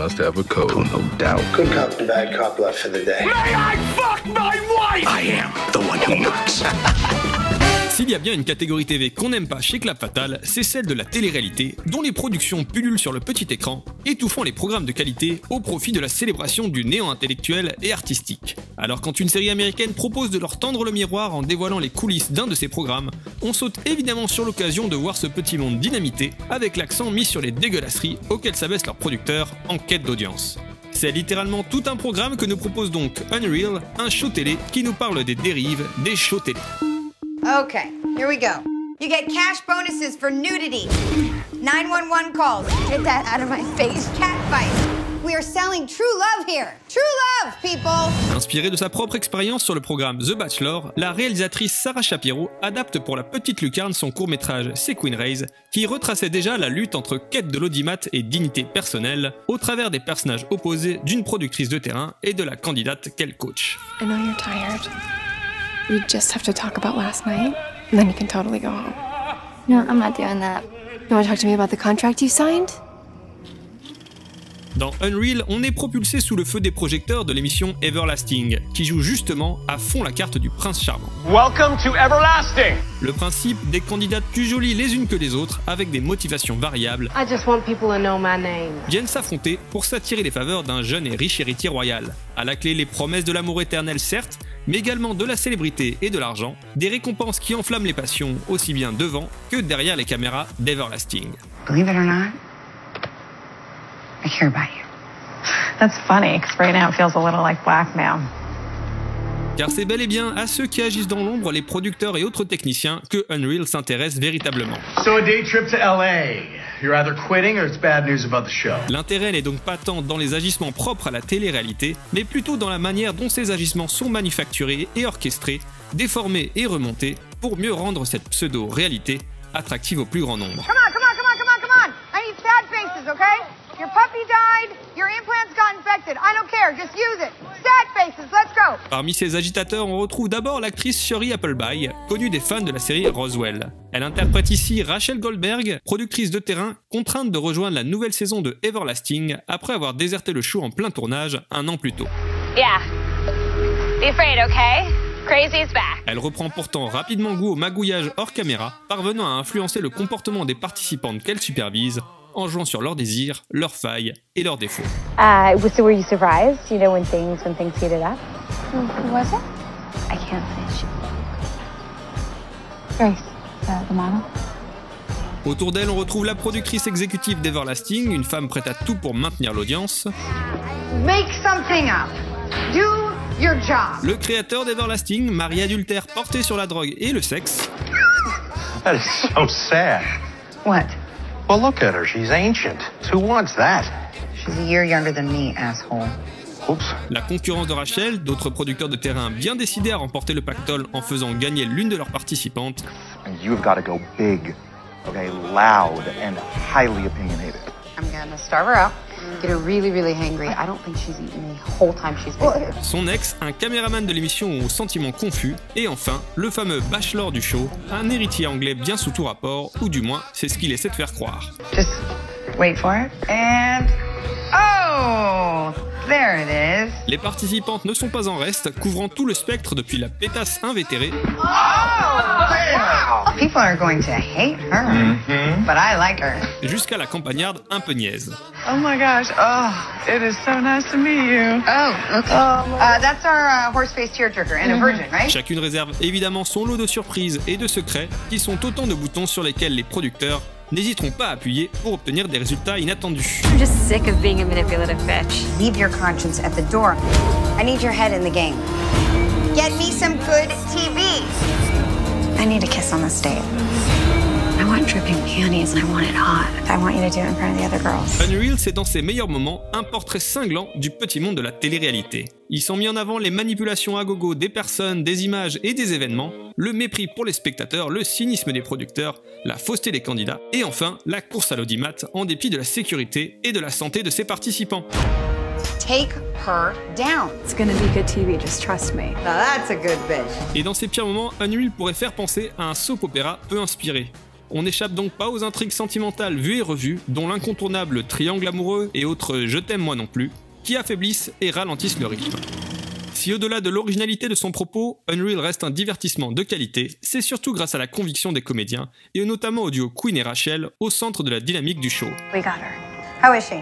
must have a code, no doubt. Good cop and bad cop left for the day. May I fuck my wife? I am the one who knocks. S'il y a bien une catégorie TV qu'on n'aime pas chez Clap Fatal, c'est celle de la télé-réalité, dont les productions pullulent sur le petit écran, étouffant les programmes de qualité au profit de la célébration du néant intellectuel et artistique. Alors quand une série américaine propose de leur tendre le miroir en dévoilant les coulisses d'un de ses programmes, on saute évidemment sur l'occasion de voir ce petit monde dynamité, avec l'accent mis sur les dégueulasseries auxquelles s'abaissent leurs producteurs en quête d'audience. C'est littéralement tout un programme que nous propose donc Unreal, un show télé qui nous parle des dérives des shows télé. Okay, here we go. You get cash bonuses for nudity, 911 calls, get that out of my face, cat fight. We are selling true love here. True love, people! Inspirée de sa propre expérience sur le programme The Bachelor, la réalisatrice Sarah Shapiro adapte pour la petite lucarne son court-métrage C'est Queen Race, qui retraçait déjà la lutte entre quête de l'audimat et dignité personnelle, au travers des personnages opposés d'une productrice de terrain et de la candidate qu'elle coach. I know you're tired. We just have to talk about last night, and then you can totally go home. No, I'm not doing that. You want to talk to me about the contract you signed? Dans Unreal, on est propulsé sous le feu des projecteurs de l'émission Everlasting, qui joue justement à fond la carte du prince charmant. Welcome to Everlasting. Le principe des candidates plus jolies les unes que les autres, avec des motivations variables, I just want people to know my name. viennent s'affronter pour s'attirer les faveurs d'un jeune et riche héritier royal. À la clé, les promesses de l'amour éternel certes, mais également de la célébrité et de l'argent, des récompenses qui enflamment les passions aussi bien devant que derrière les caméras d'Everlasting. Believe it or not, I care about you. That's funny, because right now it feels a little like blackmail. Car c'est bel et bien à ceux qui agissent dans l'ombre, les producteurs et autres techniciens, que Unreal s'intéresse véritablement. So a day trip to LA. You're either quitting or it's bad news about the show. L'intérêt n'est donc pas tant dans les agissements propres à la télé-réalité, mais plutôt dans la manière dont ces agissements sont manufacturés et orchestrés, déformés et remontés, pour mieux rendre cette pseudo-réalité attractive au plus grand nombre. Come on! I need sad faces, okay? Your puppy died, your implants got infected. I don't care, just use it. Sad faces, let's go! Parmi ces agitateurs, on retrouve d'abord l'actrice Shirley Appleby, connue des fans de la série Roswell. Elle interprète ici Rachel Goldberg, productrice de terrain, contrainte de rejoindre la nouvelle saison de Everlasting après avoir déserté le show en plein tournage un an plus tôt. Yeah. Be afraid, okay? Crazy's back. Elle reprend pourtant rapidement goût au magouillage hors caméra, parvenant à influencer le comportement des participantes qu'elle supervise, en jouant sur leurs désirs, leurs failles et leurs défauts. So were you surprised, when things heated up? Who was it? I can't say. Grace, the model. Autour d'elle, on retrouve la productrice exécutive d'Everlasting, une femme prête à tout pour maintenir l'audience. Make something up. Do your job. Le créateur d'Everlasting, mari adultère porté sur la drogue et le sexe. That is so sad. What? Well, look at her. She's ancient. Who wants that? She's a year younger than me, asshole. Oops. La concurrence de Rachel, d'autres producteurs de terrain bien décidés à remporter le pactole en faisant gagner l'une de leurs participantes. And you've got to go big, okay, loud and highly opinionated. I'm gonna starve her out, get her really, really hangry. I don't think she's eaten the whole time she's been here. Son ex, un caméraman de l'émission aux sentiments confus. Et enfin, le fameux bachelor du show, un héritier anglais bien sous tout rapport, ou du moins, c'est ce qu'il essaie de faire croire. Just wait for it. And... oh! There it is. Les participantes ne sont pas en reste, couvrant tout le spectre depuis la pétasse invétérée. Oh! Wow! People are going to hate her, but I like her. Jusqu'à la campagnarde un peu niaise. Oh my gosh, oh, it is so nice to meet you. Oh, okay. That's our horse-faced tearjerker and a virgin, right? Chacune réserve évidemment son lot de surprises et de secrets, qui sont autant de boutons sur lesquels les producteurs n'hésiteront pas à appuyer pour obtenir des résultats inattendus. I'm just sick of being a manipulative bitch. Leave your conscience at the door. I need your head in the game. Get me some good TV. I need a kiss on this date. I want dripping panties and I want it hot. I want you to do it in front of the other girls. Unreal, c'est dans ses meilleurs moments un portrait cinglant du petit monde de la télé-réalité. Ils sont mis en avant les manipulations à gogo des personnes, des images et des événements, le mépris pour les spectateurs, le cynisme des producteurs, la fausseté des candidats, et enfin la course à l'audimat en dépit de la sécurité et de la santé de ses participants. Take her down. It's gonna be good TV, just trust me. Now that's a good bitch. Et dans ces pires moments, Unreal pourrait faire penser à un soap opéra peu inspiré. on n'échappe donc pas aux intrigues sentimentales vues et revues, dont l'incontournable triangle amoureux et autres je t'aime moi non plus, qui affaiblissent et ralentissent le rythme. Si au-delà de l'originalité de son propos, Unreal reste un divertissement de qualité, c'est surtout grâce à la conviction des comédiens, et notamment au duo Quinn et Rachel, au centre de la dynamique du show. We got her. How is she?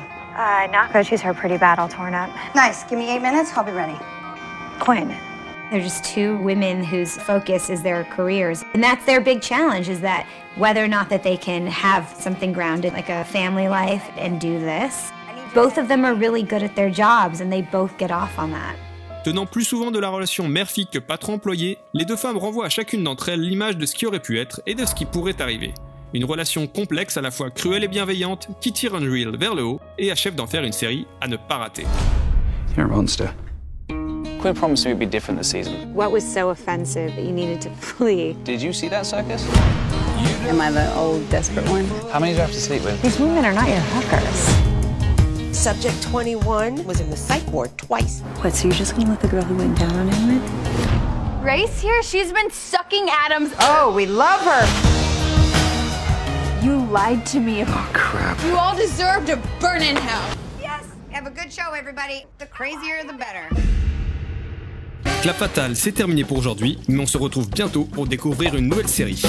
Not good. She's her pretty bad all torn up. Nice. Give me 8 minutes. I'll be ready. Quinn. They're just two women whose focus is their careers. And that's their big challenge, is that whether or not that they can have something grounded, like a family life, and do this. Both of them are really good at their jobs, and they both get off on that. Tenant plus souvent de la relation mère-fille que patron-employé, les deux femmes renvoient à chacune d'entre elles l'image de ce qui aurait pu être et de ce qui pourrait arriver. Une relation complexe à la fois cruelle et bienveillante qui tire Unreal vers le haut et achève d'en faire une série à ne pas rater. You're a monster. Quinn promised me it'd be different this season. What was so offensive that you needed to flee? Did you see that circus? Am I the old desperate one? How many do you have to sleep with? These women are not your hookers. Subject 21 was in the psych ward twice. What, so you're just gonna let the girl who went down on him with? Grace here, she's been sucking Adam's. Oh, we love her. You lied to me. Oh, crap. You all deserve to burn in hell. Yes. Have a good show, everybody. The crazier, the better. Clap Fatal, c'est terminé pour aujourd'hui, mais on se retrouve bientôt pour découvrir une nouvelle série.